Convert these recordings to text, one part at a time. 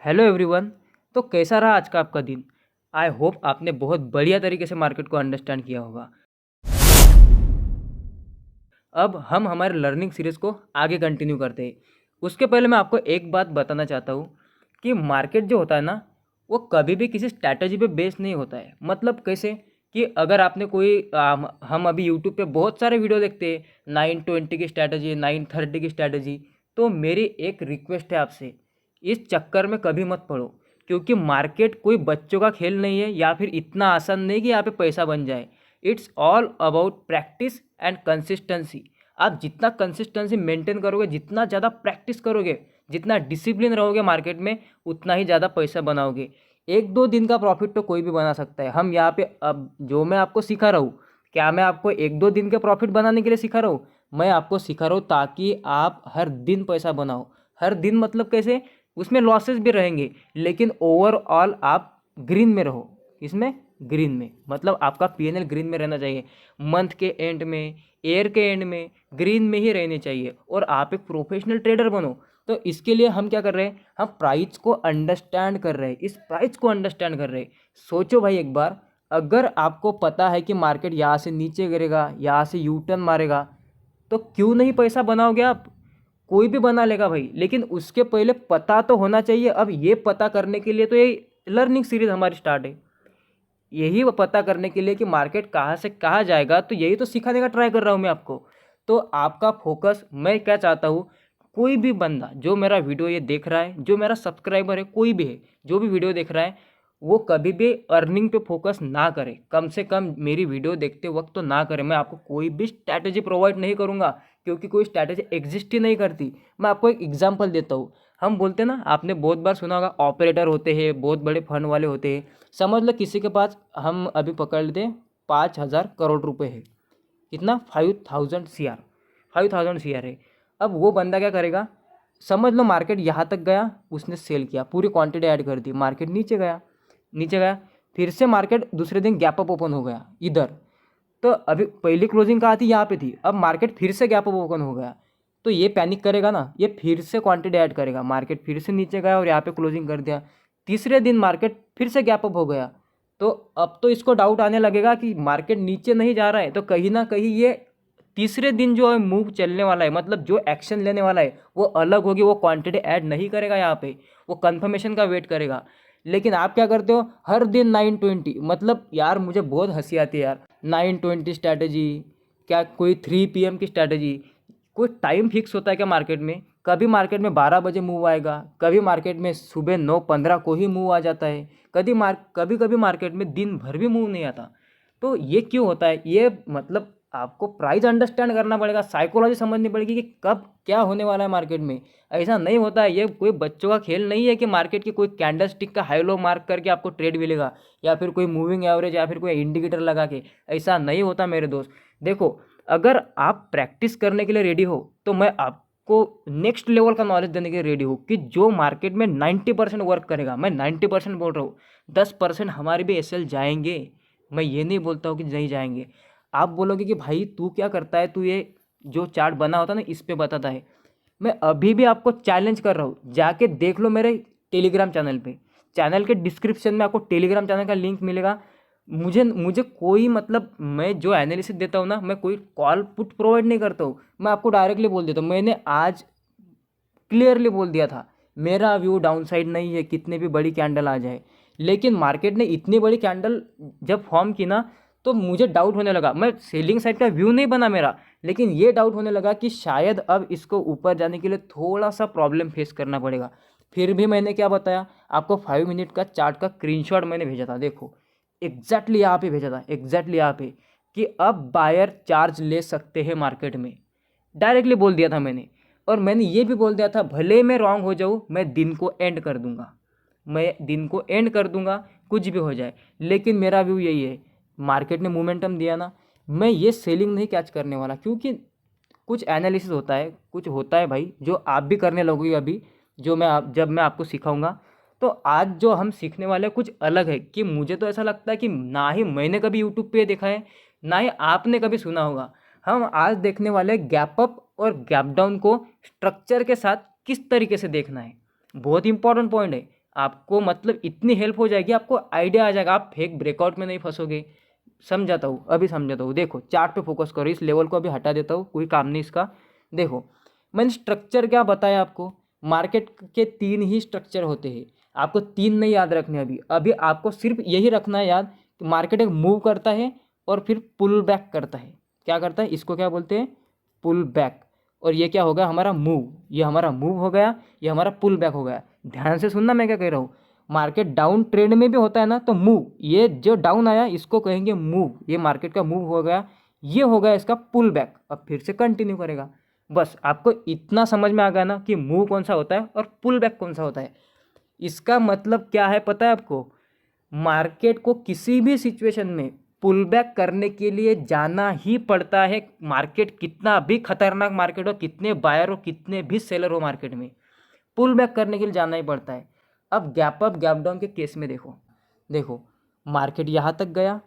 Hello everyone. तो कैसा रहा आज का आपका दिन? आई होप आपने बहुत बढ़िया तरीके से मार्केट को अंडरस्टैंड किया होगा। अब हम हमारे लर्निंग सीरीज़ को आगे कंटिन्यू करते हैं। उसके पहले मैं आपको एक बात बताना चाहता हूँ कि मार्केट जो होता है ना, वो कभी भी किसी स्ट्रैटेजी पे बेस नहीं होता है। मतलब कैसे कि अगर आपने कोई हम अभी यूट्यूब पे बहुत सारे वीडियो देखते हैं, 920 की स्ट्रैटेजी, 930 की स्ट्रैटेजी। तो मेरी एक रिक्वेस्ट है आपसे, इस चक्कर में कभी मत पड़ो, क्योंकि मार्केट कोई बच्चों का खेल नहीं है या फिर इतना आसान नहीं कि यहाँ पे पैसा बन जाए। It's all about practice and consistency. आप जितना कंसिस्टेंसी मेंटेन करोगे, जितना ज़्यादा प्रैक्टिस करोगे, जितना डिसिप्लिन रहोगे मार्केट में, उतना ही ज़्यादा पैसा बनाओगे। एक दो दिन का प्रॉफिट तो कोई भी बना सकता है। हम यहाँ पे अब जो मैं आपको सिखा रहा हूँ, क्या मैं आपको एक दो दिन के प्रॉफिट बनाने के लिए सिखा रहा हूँ? मैं आपको सिखा रहा हूँ ताकि आप हर दिन पैसा बनाओ। हर दिन मतलब कैसे? उसमें लॉसेस भी रहेंगे, लेकिन ओवरऑल आप ग्रीन में रहो। इसमें ग्रीन में मतलब आपका पीएनएल ग्रीन में रहना चाहिए। मंथ के एंड में, ईयर के एंड में ग्रीन में ही रहने चाहिए और आप एक प्रोफेशनल ट्रेडर बनो। तो इसके लिए हम क्या कर रहे हैं? हम प्राइस को अंडरस्टैंड कर रहे हैं। इस प्राइस को अंडरस्टैंड कर रहे हैं। सोचो भाई एक बार, अगर आपको पता है कि मार्केट यहाँ से नीचे गिरेगा, यहाँ से यू टर्न मारेगा, तो क्यों नहीं पैसा बनाओगे आप? कोई भी बना लेगा भाई, लेकिन उसके पहले पता तो होना चाहिए। अब ये पता करने के लिए तो ये लर्निंग सीरीज हमारी स्टार्ट है। यही वो पता करने के लिए कि मार्केट कहाँ से कहाँ जाएगा, तो यही तो सिखाने का ट्राई कर रहा हूँ मैं आपको। तो आपका फोकस, मैं क्या चाहता हूँ, कोई भी बंदा जो मेरा वीडियो ये देख रहा है, जो मेरा सब्सक्राइबर है, कोई भी है जो भी वीडियो देख रहा है, वो कभी भी अर्निंग पे फोकस ना करे। कम से कम मेरी वीडियो देखते वक्त तो ना करे। मैं आपको कोई भी स्ट्रैटेजी प्रोवाइड नहीं करूँगा, क्योंकि कोई स्ट्रैटेजी एग्जिस्ट ही नहीं करती। मैं आपको एक एग्जांपल देता हूँ। हम बोलते हैं ना, आपने बहुत बार सुना होगा, ऑपरेटर होते हैं, बहुत बड़े फंड वाले होते हैं। समझ लो किसी के पास, हम अभी पकड़ लेते हैं, 5,000 करोड़ रुपए है। कितना? 5,000 CR। 5,000 CR है। अब वो बंदा क्या करेगा? समझ लो मार्केट यहाँ तक गया, उसने सेल किया, पूरी क्वांटिटी ऐड कर दी, मार्केट नीचे गया, नीचे गया, फिर से मार्केट दूसरे दिन गैप अप ओपन हो गया इधर। तो अभी पहली क्लोजिंग कहाँ थी? यहाँ पे थी। अब मार्केट फिर से गैप अप ओपन हो गया, तो ये पैनिक करेगा ना, ये फिर से क्वांटिटी ऐड करेगा, मार्केट फिर से नीचे गया और यहाँ पे क्लोजिंग कर दिया। तीसरे दिन मार्केट फिर से गैप अप हो गया। तो अब तो इसको डाउट आने लगेगा कि मार्केट नीचे नहीं जा रहा है, तो कहीं ना कहीं ये तीसरे दिन जो है मूव चलने वाला है, मतलब जो एक्शन लेने वाला है वो अलग होगी। वो क्वांटिटी ऐड नहीं करेगा यहाँ पे, वो कंफर्मेशन का वेट करेगा। लेकिन आप क्या करते हो? हर दिन 920, मतलब यार मुझे बहुत हंसी आती है यार। 920 स्ट्रैटेजी, क्या कोई 3 PM की स्ट्रैटेजी? कोई टाइम फिक्स होता है क्या मार्केट में? कभी मार्केट में 12 बजे मूव आएगा, कभी मार्केट में सुबह 9:15 को ही मूव आ जाता है, कभी कभी मार्केट में दिन भर भी मूव नहीं आता। तो ये क्यों होता है? ये मतलब आपको प्राइस अंडरस्टैंड करना पड़ेगा, साइकोलॉजी समझनी पड़ेगी कि कब क्या होने वाला है मार्केट में। ऐसा नहीं होता है, ये कोई बच्चों का खेल नहीं है कि मार्केट की कोई कैंडल स्टिक का हाई लो मार्क करके आपको ट्रेड मिलेगा, या फिर कोई मूविंग एवरेज, या फिर कोई इंडिकेटर लगा के। ऐसा नहीं होता मेरे दोस्त। देखो, अगर आप प्रैक्टिस करने के लिए रेडी हो, तो मैं आपको नेक्स्ट लेवल का नॉलेज देने के लिए रेडी हूँ कि जो मार्केट में 90% वर्क करेगा। मैं 90% बोल रहा हूँ, 10% हमारे भी एसएल जाएंगे। मैं ये नहीं बोलता हूँ कि नहीं जाएंगे। आप बोलोगे कि भाई तू क्या करता है, तू ये जो चार्ट बना होता है ना, इस पे बताता है। मैं अभी भी आपको चैलेंज कर रहा हूँ, जाके देख लो मेरे टेलीग्राम चैनल पे। चैनल के डिस्क्रिप्शन में आपको टेलीग्राम चैनल का लिंक मिलेगा। मुझे मुझे कोई मतलब, मैं जो एनालिसिस देता हूँ ना, मैं कोई कॉल पुट प्रोवाइड नहीं करता हूँ। मैं आपको डायरेक्टली बोल देता हूँ। मैंने आज क्लियरली बोल दिया था, मेरा व्यू डाउन साइड नहीं है, कितनी भी बड़ी कैंडल आ जाए। लेकिन मार्केट ने इतनी बड़ी कैंडल जब फॉर्म की ना, तो मुझे डाउट होने लगा। मैं सेलिंग साइड का व्यू नहीं बना मेरा, लेकिन ये डाउट होने लगा कि शायद अब इसको ऊपर जाने के लिए थोड़ा सा प्रॉब्लम फेस करना पड़ेगा। फिर भी मैंने क्या बताया आपको? 5 मिनट का चार्ट का स्क्रीनशॉट मैंने भेजा था। देखो, एग्जैक्टली यहाँ पे भेजा था, एग्जैक्टली यहाँ पे, कि अब बायर चार्ज ले सकते हैं मार्केट में। डायरेक्टली बोल दिया था मैंने। और मैंने ये भी बोल दिया था, भले मैं रॉन्ग हो जाऊँ, मैं दिन को एंड कर दूंगा, मैं दिन को एंड कर दूंगा, कुछ भी हो जाए। लेकिन मेरा व्यू यही है, मार्केट ने मोमेंटम दिया ना, मैं ये सेलिंग नहीं कैच करने वाला। क्योंकि कुछ एनालिसिस होता है, कुछ होता है भाई, जो आप भी करने लगोगे अभी, जो जब मैं आपको सिखाऊंगा। तो आज जो हम सीखने वाले हैं कुछ अलग है, कि मुझे तो ऐसा लगता है कि ना ही मैंने कभी यूट्यूब पे देखा है, ना ही आपने कभी सुना होगा। हम आज देखने वाले गैप अप और गैप डाउन को स्ट्रक्चर के साथ किस तरीके से देखना है। बहुत इंपॉर्टेंट पॉइंट है। आपको मतलब इतनी हेल्प हो जाएगी, आपको आइडिया आ जाएगा, आप फेक ब्रेकआउट में नहीं फंसोगे। समझाता हूँ, अभी समझाता हूँ। देखो चार्ट पे फोकस करो, इस लेवल को अभी हटा देता हूँ, कोई काम नहीं इसका। देखो मैंने स्ट्रक्चर क्या बताया आपको, मार्केट के 3 ही स्ट्रक्चर होते हैं। आपको 3 नहीं याद रखने, अभी अभी आपको सिर्फ यही रखना है याद कि मार्केट एक मूव करता है और फिर पुल बैक करता है। क्या करता है, इसको क्या बोलते हैं, पुल बैक। और ये क्या होगा, हमारा मूव, ये हमारा मूव हो गया, ये हमारा पुल बैक हो गया। ध्यान से सुनना मैं क्या कह रहा हूँ। मार्केट डाउन ट्रेंड में भी होता है ना, तो मूव, ये जो डाउन आया इसको कहेंगे मूव, ये मार्केट का मूव हो गया, ये हो गया इसका पुल बैक। अब फिर से कंटिन्यू करेगा। बस आपको इतना समझ में आ गया ना कि मूव कौन सा होता है और पुल बैक कौन सा होता है। इसका मतलब क्या है पता है आपको, मार्केट को किसी भी सिचुएशन में पुल बैक करने के लिए जाना ही पड़ता है। मार्केट कितना भी खतरनाक मार्केट हो, कितने बायर हो, कितने भी सेलर हो, मार्केट में पुल बैक करने के लिए जाना ही पड़ता है। अब गैप अप गैप डाउन के केस में देखो, देखो मार्केट यहाँ तक गया,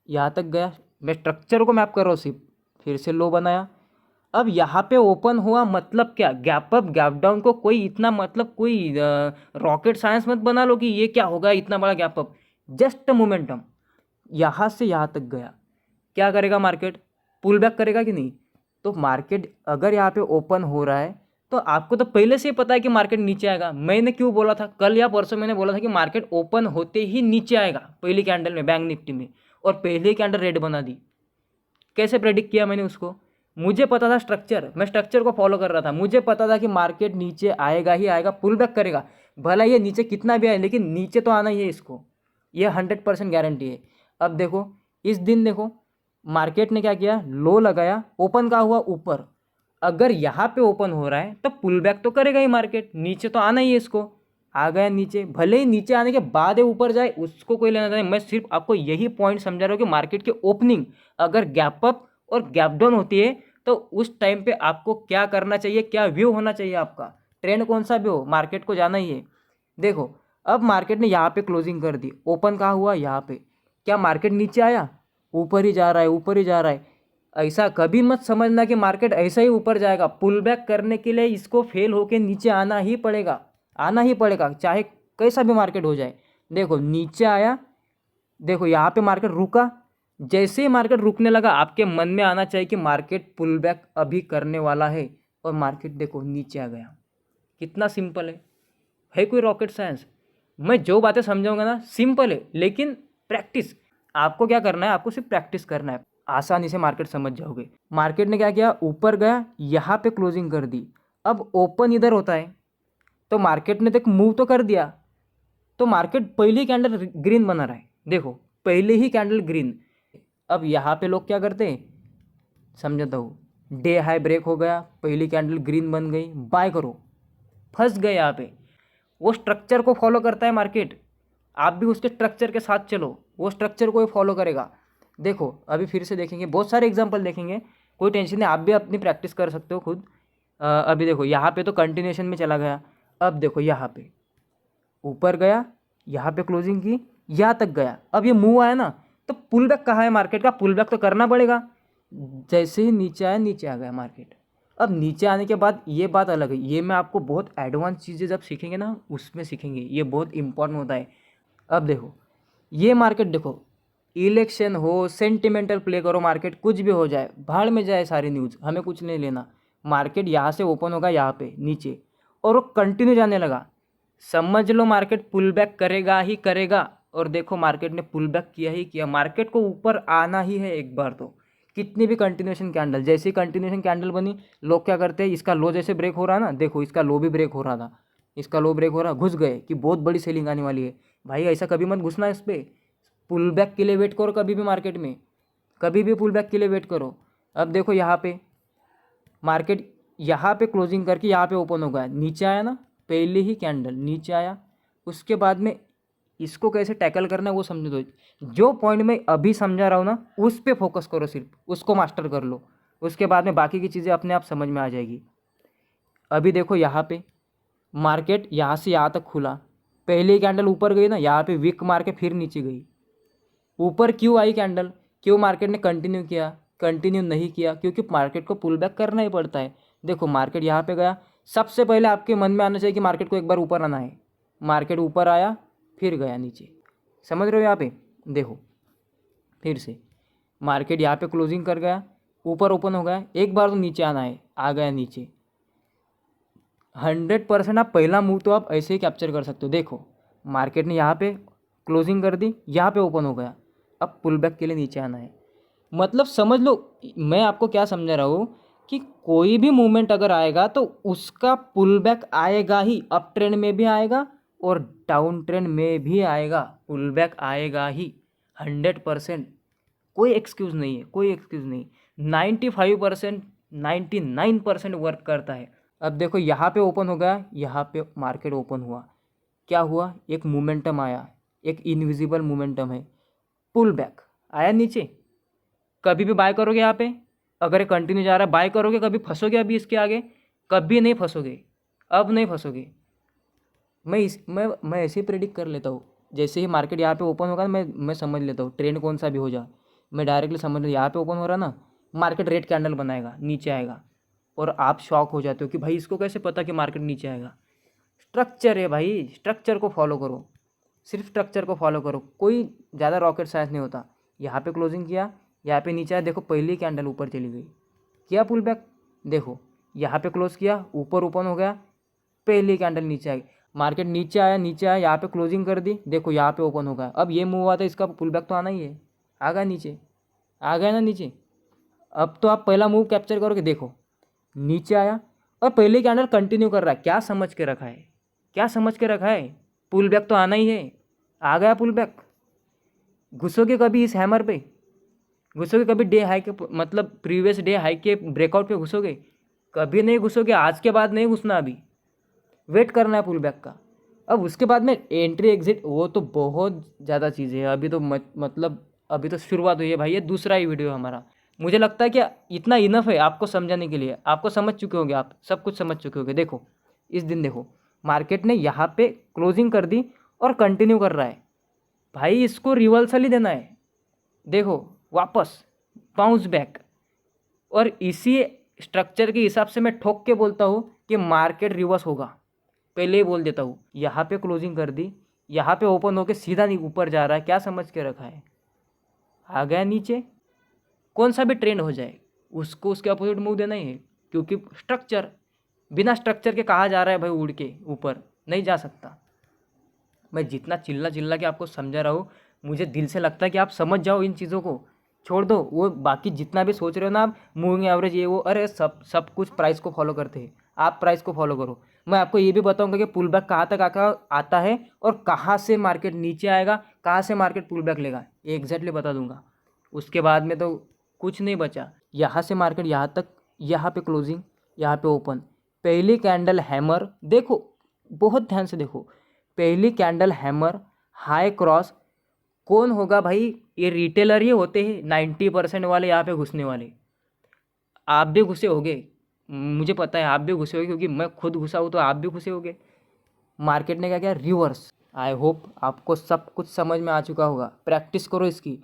यहाँ तक गया, मैं स्ट्रक्चर को मैप कर रहा हूँ सिर्फ, फिर से लो बनाया, अब यहाँ पे ओपन हुआ, मतलब क्या, गैप अप गैप डाउन को कोई इतना मतलब कोई रॉकेट साइंस मत बना लो कि ये क्या होगा इतना बड़ा गैप अप, जस्ट मोमेंटम यहाँ से यहाँ तक गया, क्या करेगा मार्केट, पुल बैक करेगा कि नहीं। तो मार्केट अगर यहाँ पे ओपन हो रहा है तो आपको तो पहले से ही पता है कि मार्केट नीचे आएगा। मैंने क्यों बोला था, कल या परसों मैंने बोला था कि मार्केट ओपन होते ही नीचे आएगा पहली कैंडल में, बैंक निफ्टी में, और पहली कैंडल रेड बना दी। कैसे प्रेडिक्ट किया मैंने उसको, मुझे पता था स्ट्रक्चर, मैं स्ट्रक्चर को फॉलो कर रहा था, मुझे पता था कि मार्केट नीचे आएगा ही आएगा, पुल बैक करेगा, भला ये नीचे कितना भी आए लेकिन नीचे तो आना ही है इसको, ये 100% गारंटी है। अब देखो इस दिन देखो मार्केट ने क्या किया, लो लगाया, ओपन का हुआ ऊपर, अगर यहाँ पे ओपन हो रहा है तो पुल बैक तो करेगा ही मार्केट, नीचे तो आना ही है इसको, आ गया नीचे, भले ही नीचे आने के बाद ये ऊपर जाए उसको कोई लेना नहीं। मैं सिर्फ आपको यही पॉइंट समझा रहा हूँ कि मार्केट की ओपनिंग अगर गैप अप और गैप डाउन होती है तो उस टाइम पे आपको क्या करना चाहिए, क्या व्यू होना चाहिए आपका, ट्रेंड कौन सा भी हो, मार्केट को जाना ही है। देखो अब मार्केट ने यहाँ पे क्लोजिंग कर दी, ओपन कहाँ हुआ, यहाँ पे, क्या मार्केट नीचे आया, ऊपर ही जा रहा है, ऊपर ही जा रहा है। ऐसा कभी मत समझना कि मार्केट ऐसा ही ऊपर जाएगा, पुल बैक करने के लिए इसको फेल होके नीचे आना ही पड़ेगा, आना ही पड़ेगा, चाहे कैसा भी मार्केट हो जाए। देखो नीचे आया, देखो यहाँ पे मार्केट रुका, जैसे ही मार्केट रुकने लगा आपके मन में आना चाहिए कि मार्केट पुल बैक अभी करने वाला है, और मार्केट देखो नीचे आ गया। कितना सिंपल है कोई रॉकेट साइंस। मैं जो बातें समझाऊंगा ना सिंपल है, लेकिन प्रैक्टिस, आपको क्या करना है, आपको सिर्फ प्रैक्टिस करना है, आसानी से मार्केट समझ जाओगे। मार्केट ने क्या किया, ऊपर गया, यहाँ पे क्लोजिंग कर दी, अब ओपन इधर होता है तो मार्केट ने तक मूव तो कर दिया, तो मार्केट पहली कैंडल ग्रीन बना रहा है, देखो पहले ही कैंडल ग्रीन। अब यहाँ पे लोग क्या करते हैं, समझाता हूँ, डे हाई ब्रेक हो गया, पहली कैंडल ग्रीन बन गई, बाय करो, फंस गए यहाँ पे। वो स्ट्रक्चर को फॉलो करता है मार्केट, आप भी उसके स्ट्रक्चर के साथ चलो, वो स्ट्रक्चर को फॉलो करेगा। देखो अभी फिर से देखेंगे, बहुत सारे एग्जांपल देखेंगे, कोई टेंशन नहीं, आप भी अपनी प्रैक्टिस कर सकते हो खुद। अभी देखो यहाँ पे तो कंटिन्यूशन में चला गया, अब देखो यहाँ पे ऊपर गया, यहाँ पे क्लोजिंग की, यहाँ तक गया, अब ये मूव आया ना, तो पुल बैक कहाँ है मार्केट का, पुल बैक तो करना पड़ेगा। जैसे ही नीचे आया, नीचे आ गया मार्केट। अब नीचे आने के बाद ये बात अलग है, ये मैं आपको बहुत एडवांस चीज़ें जब सीखेंगे ना उसमें सीखेंगे, ये बहुत इंपॉर्टेंट होता है। अब देखो ये मार्केट, देखो इलेक्शन हो, सेंटिमेंटल प्ले करो, मार्केट कुछ भी हो जाए, भाड़ में जाए सारी न्यूज़, हमें कुछ नहीं लेना। मार्केट यहाँ से ओपन होगा यहाँ पे नीचे, और वो कंटिन्यू जाने लगा, समझ लो मार्केट पुल बैक करेगा ही करेगा। और देखो मार्केट ने पुल बैक किया ही किया, मार्केट को ऊपर आना ही है एक बार तो, कितनी भी कंटिन्यूशन कैंडल, जैसे ही कंटिन्यूशन कैंडल बनी, लोग क्या करते हैं, इसका लो जैसे ब्रेक हो रहा है ना, देखो इसका लो भी ब्रेक हो रहा था, इसका लो ब्रेक हो रहा, घुस गए कि बहुत बड़ी सेलिंग आने वाली है। भाई ऐसा कभी मत घुसना इस पर, पुल बैक के लिए वेट करो, कभी भी मार्केट में कभी भी पुल बैक के लिए वेट करो। अब देखो यहाँ पे मार्केट यहाँ पे क्लोजिंग करके यहाँ पे ओपन हो गया, नीचे आया ना, पहले ही कैंडल नीचे आया, उसके बाद में इसको कैसे टैकल करना है वो समझ दो। जो पॉइंट मैं अभी समझा रहा हूँ ना उस पर फोकस करो, सिर्फ उसको मास्टर कर लो, उसके बाद में बाकी की चीज़ें अपने आप समझ में आ जाएगी। अभी देखो यहाँ पे मार्केट यहाँ से यहाँ तक खुला, पहले ही कैंडल ऊपर गई ना, यहाँ पे विक मार के फिर नीचे गई। ऊपर क्यों आई कैंडल, क्यों मार्केट ने कंटिन्यू किया, कंटिन्यू नहीं किया, क्योंकि मार्केट को पुल बैक करना ही पड़ता है। देखो मार्केट यहाँ पे गया, सबसे पहले आपके मन में आना चाहिए कि मार्केट को एक बार ऊपर आना है, मार्केट ऊपर आया फिर गया नीचे, समझ रहे हो यहाँ पे। देखो फिर से मार्केट यहाँ पे क्लोजिंग कर गया, ऊपर ओपन हो गया, एक बार तो नीचे आना है, आ गया नीचे। 100% आप पहला मूव तो आप ऐसे ही कैप्चर कर सकते हो। देखो मार्केट ने यहाँ पे क्लोजिंग कर दी, यहाँ पे ओपन हो गया, अब पुल बैक के लिए नीचे आना है। मतलब समझ लो मैं आपको क्या समझा रहा हूँ कि कोई भी मूवमेंट अगर आएगा तो उसका पुल बैक आएगा ही, अप ट्रेंड में भी आएगा और डाउन ट्रेंड में भी आएगा, पुल बैक आएगा ही 100%। कोई एक्सक्यूज़ नहीं है, कोई एक्सक्यूज़ नहीं। 95%, 99% वर्क करता है। अब देखो यहाँ पे ओपन हो गया, यहाँ पे मार्केट ओपन हुआ, क्या हुआ, एक मोमेंटम आया, एक इनविजिबल मोमेंटम है, पुल बैक आया नीचे। कभी भी बाय करोगे यहाँ पे, अगर ये कंटिन्यू जा रहा है बाय करोगे, कभी फंसोगे अभी इसके आगे, कभी नहीं फंसोगे, अब नहीं फंसोगे। मैं ऐसे ही प्रेडिक्ट कर लेता हूँ, जैसे ही मार्केट यहाँ पे ओपन होगा मैं समझ लेता हूँ, ट्रेंड कौन सा भी हो जाए मैं डायरेक्टली समझ लेता हूँ। यहाँ पे ओपन हो रहा ना, मार्केट रेड कैंडल बनाएगा, नीचे आएगा, और आप शॉक हो जाते हो कि भाई इसको कैसे पता कि मार्केट नीचे आएगा। स्ट्रक्चर है भाई, स्ट्रक्चर को फॉलो करो, सिर्फ स्ट्रक्चर को फॉलो करो, कोई ज़्यादा रॉकेट साइंस नहीं होता। यहाँ पे क्लोजिंग किया, यहाँ पे नीचे आया, देखो पहली कैंडल ऊपर चली गई, किया पुल बैक। देखो यहाँ पे क्लोज किया, ऊपर ओपन हो गया, पहली कैंडल नीचे आई, मार्केट नीचे आया, नीचे आया, यहाँ पे क्लोजिंग कर दी, देखो यहाँ पे ओपन हो गया। अब ये मूव हुआ था, इसका पुल बैक तो आना ही है, आ गया नीचे, आ गया ना नीचे। अब तो आप पहला मूव कैप्चर करोगे, देखो नीचे आया और पहले कैंडल कंटिन्यू कर रहा है, क्या समझ के रखा है, क्या समझ के रखा है, पुल बैक तो आना ही है, आ गया पुल बैक। घुसोगे कभी इस हैमर पे, घुसोगे कभी डे हाई के, मतलब प्रीवियस डे हाई के ब्रेकआउट पे घुसोगे, कभी नहीं घुसोगे, आज के बाद नहीं घुसना, अभी वेट करना है पुल बैक का। अब उसके बाद में एंट्री एग्जिट वो तो बहुत ज़्यादा चीज़ें हैं, अभी तो मतलब अभी तो शुरुआत हुई है भाई, ये दूसरा ही वीडियो है हमारा। मुझे लगता है कि इतना इनफ है आपको समझाने के लिए, आपको समझ चुके होंगे, आप सब कुछ समझ चुके होंगे। देखो इस दिन देखो मार्केट ने यहाँ पे क्लोजिंग कर दी और कंटिन्यू कर रहा है, भाई इसको रिवर्सल ही देना है। देखो वापस बाउंस बैक, और इसी स्ट्रक्चर के हिसाब से मैं ठोक के बोलता हूँ कि मार्केट रिवर्स होगा, पहले ही बोल देता हूँ। यहाँ पे क्लोजिंग कर दी, यहाँ पे ओपन होके सीधा नहीं ऊपर जा रहा है, क्या समझ के रखा है, आ गया नीचे। कौन सा भी ट्रेंड हो जाए उसको उसके अपोजिट मूव देना ही है, क्योंकि स्ट्रक्चर, बिना स्ट्रक्चर के कहा जा रहा है भाई उड़ के ऊपर नहीं जा सकता। मैं जितना चिल्ला चिल्ला के आपको समझा रहा हूँ, मुझे दिल से लगता है कि आप समझ जाओ इन चीज़ों को, छोड़ दो वो बाकी जितना भी सोच रहे हो ना आप, मूविंग एवरेज ये वो, अरे सब कुछ प्राइस को फॉलो करते हैं, आप प्राइस को फॉलो करो। मैं आपको ये भी बताऊंगा कि पुल बैक कहाँ तक आता है और कहाँ से मार्केट नीचे आएगा, कहाँ से मार्केट पुल बैक लेगा, एग्जैक्टली बता दूंगा। उसके बाद में तो कुछ नहीं बचा। यहाँ से मार्केट यहाँ तक, यहाँ पे क्लोजिंग, यहाँ पे ओपन, पहली कैंडल हैमर, देखो बहुत ध्यान से देखो, पहली कैंडल हैमर, हाई क्रॉस, कौन होगा भाई, ये रिटेलर ही होते हैं 90% वाले यहाँ पे घुसने वाले। आप भी घुसे होगे, मुझे पता है आप भी घुसे होगे, क्योंकि मैं खुद घुसा हूँ तो आप भी घुसे होगे। मार्केट ने क्या किया, रिवर्स। आई होप आपको सब कुछ समझ में आ चुका होगा, प्रैक्टिस करो इसकी।